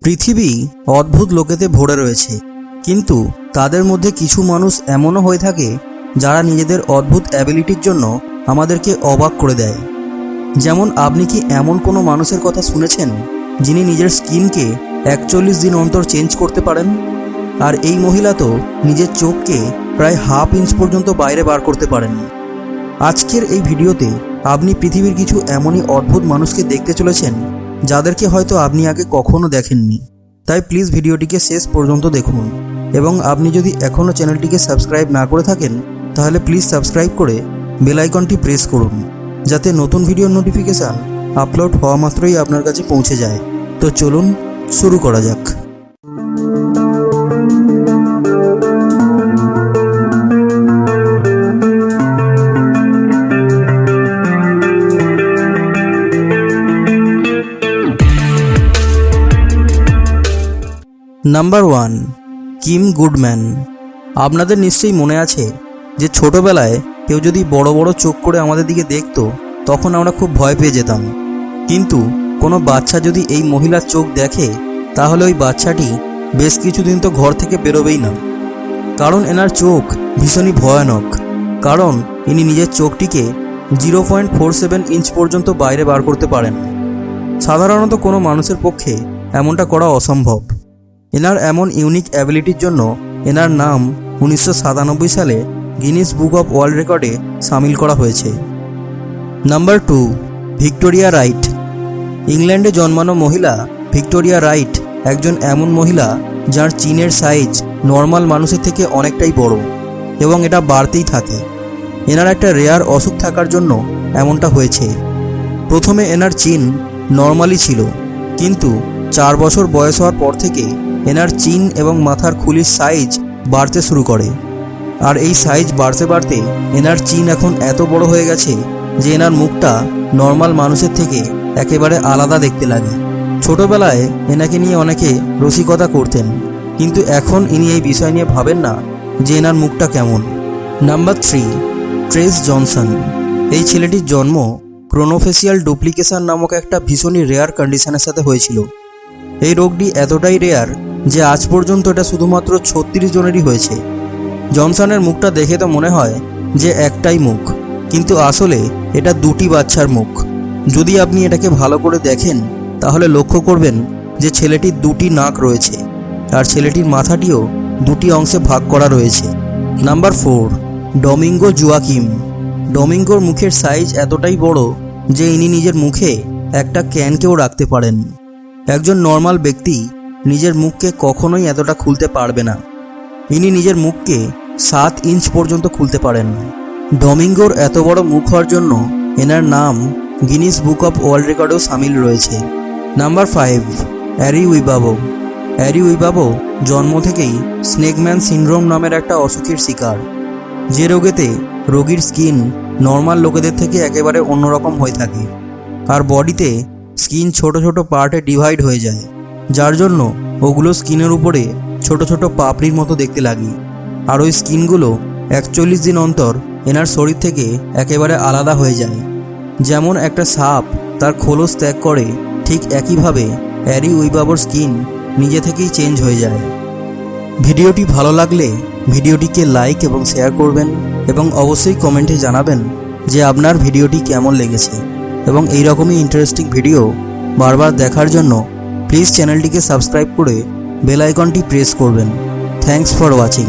পৃথিবী অদ্ভুত লোকেতে ভরে রয়েছে, কিন্তু তাদের মধ্যে কিছু মানুষ এমনও হয়ে থাকে যারা নিজেদের অদ্ভুত অ্যাবিলিটির জন্য আমাদেরকে অবাক করে দেয়। যেমন আপনি কি এমন কোনো মানুষের কথা শুনেছেন যিনি নিজের স্কিনকে 41 দিন অন্তর চেঞ্জ করতে পারেন? আর এই মহিলা তো নিজের চোখকে প্রায় হাফ ইঞ্চ পর্যন্ত বাইরে বার করতে পারেন। আজকের এই ভিডিওতে আপনি পৃথিবীর কিছু এমনই অদ্ভুত মানুষকে দেখতে চলেছেন যাদেরকে হয়তো আপনি আগে কখনো দেখেননি। তাই প্লিজ ভিডিওটিকে শেষ পর্যন্ত দেখুন, এবং আপনি যদি এখনও চ্যানেলটিকে সাবস্ক্রাইব না করে থাকেন তাহলে প্লিজ সাবস্ক্রাইব করে বেল আইকনটি প্রেস করুন, যাতে নতুন ভিডিওর নোটিফিকেশান আপলোড হওয়া মাত্রই আপনার কাছে পৌঁছে যায়। তো চলুন শুরু করা যাক। Number 1, Kim Goodman. আপনাদের নিশ্চয়ই মনে আছে যে ছোটবেলায় কেউ যদি বড় বড় চোখ করে আমাদের দিকে দেখতো তখন আমরা খুব ভয় পেয়ে যেতাম। কিন্তু কোনো বাচ্চা যদি এই মহিলার চোখ দেখে তাহলে ওই বাচ্চাটি বেশ কিছুদিন তো ঘর থেকে বেরোবেই না, কারণ এনার চোখ ভীষণই ভয়ানক। কারণ ইনি নিজের চোখটিকে 0.47 ইঞ্চ পর্যন্ত বাইরে বার করতে পারেন। সাধারণত কোনো মানুষের পক্ষে এমনটা করা অসম্ভব। এনার এমন ইউনিক অ্যাবিলিটির জন্য এনার নাম 1997 সালে গিনিস বুক অফ ওয়ার্ল্ড রেকর্ডে সামিল করা হয়েছে। Number 2, Victoria right. ইংল্যান্ডে জন্মানো মহিলা ভিক্টোরিয়া রাইট একজন এমন মহিলা যার চিনের সাইজ নর্মাল মানুষের থেকে অনেকটাই বড়, এবং এটা বাড়তেই থাকে। এনার একটা রেয়ার অসুখ থাকার জন্য এমনটা হয়েছে। প্রথমে এনার চিন নর্মালই ছিল, কিন্তু 4 বছর বয়স হওয়ার পর থেকে এনার চিন এবং মাথার খুলির সাইজ বাড়তে শুরু করে। আর এই সাইজ বাড়তে বাড়তে এনার চিন এখন এত বড় হয়ে গেছে যে এনার মুখটা নর্মাল মানুষের থেকে একেবারে আলাদা দেখতে লাগে। ছোটবেলায় এনাকে নিয়ে অনেকে রসিকতা করতেন, কিন্তু এখন ইনি এই বিষয় নিয়ে ভাবেন না যে এনার মুখটা কেমন। Number 3, trace Johnson. এই ছেলেটির জন্ম ক্রোনোফেসিয়াল ডুপ্লিকেশন নামক একটা ভীষণই রেয়ার কন্ডিশনের সাথে হয়েছিল। এই রোগটি এতটাই রেয়ার যে আজ পর্যন্ত এটা শুধুমাত্র 36 জনেরই হয়েছে। জনসনের মুখটা দেখে তো মনে হয় যে একটাই মুখ, কিন্তু আসলে এটা 2টি বাচ্চার মুখ। যদি আপনি এটাকে ভালো করে দেখেন তাহলে লক্ষ্য করবেন যে ছেলেটির 2টি নাক রয়েছে, আর ছেলেটির মাথাটিও 2টি অংশে ভাগ করা রয়েছে। Number 4, Domingo জুয়াকিম। ডমিঙ্গোর মুখের সাইজ এতটাই বড় যে ইনি নিজের মুখে একটা ক্যানকেও রাখতে পারেন। একজন নর্মাল ব্যক্তি নিজের মুখকে কখনোই এতটা খুলতে পারবে না। ইনি নিজের মুখকে 7 ইঞ্চ পর্যন্ত খুলতে পারেন। ডমিঙ্গোর এত বড় মুখ হওয়ার জন্য এনার নাম গিনিস বুক অফ ওয়ার্ল্ড রেকর্ডেও সামিল রয়েছে। Number 5, Ari Wibowo. Ari Wibowo জন্ম থেকেই স্নেকম্যান সিনড্রোম নামের একটা অসুখের শিকার, যে রোগেতে রোগীর স্কিন নর্মাল লোকেদের থেকে একেবারে অন্যরকম হয়ে থাকে, আর বডিতে স্কিন ছোট ছোট পার্টে ডিভাইড হয়ে যায়, যার জন্য ওগুলো স্কিনের উপরে ছোট ছোট পাপড়ির মতো দেখতে লাগে। আর ওই স্কিনগুলো 41 দিন অন্তর এনার শরীর থেকে একেবারে আলাদা হয়ে যায়। যেমন একটা সাপ তার খোলস ত্যাগ করে, ঠিক একইভাবে অ্যারি উইবাবোর স্কিন নিজে থেকেই চেঞ্জ হয়ে যায়। ভিডিওটি ভালো লাগলে ভিডিওটিকে লাইক এবং শেয়ার করবেন, এবং অবশ্যই কমেন্টে জানাবেন যে আপনার ভিডিওটি কেমন লেগেছে। এবং এই রকমই ইন্টারেস্টিং ভিডিও বারবার দেখার জন্য প্লিজ চ্যানেলটিকে সাবস্ক্রাইব করে বেল আইকনটি প্রেস করবেন। Thanks for watching.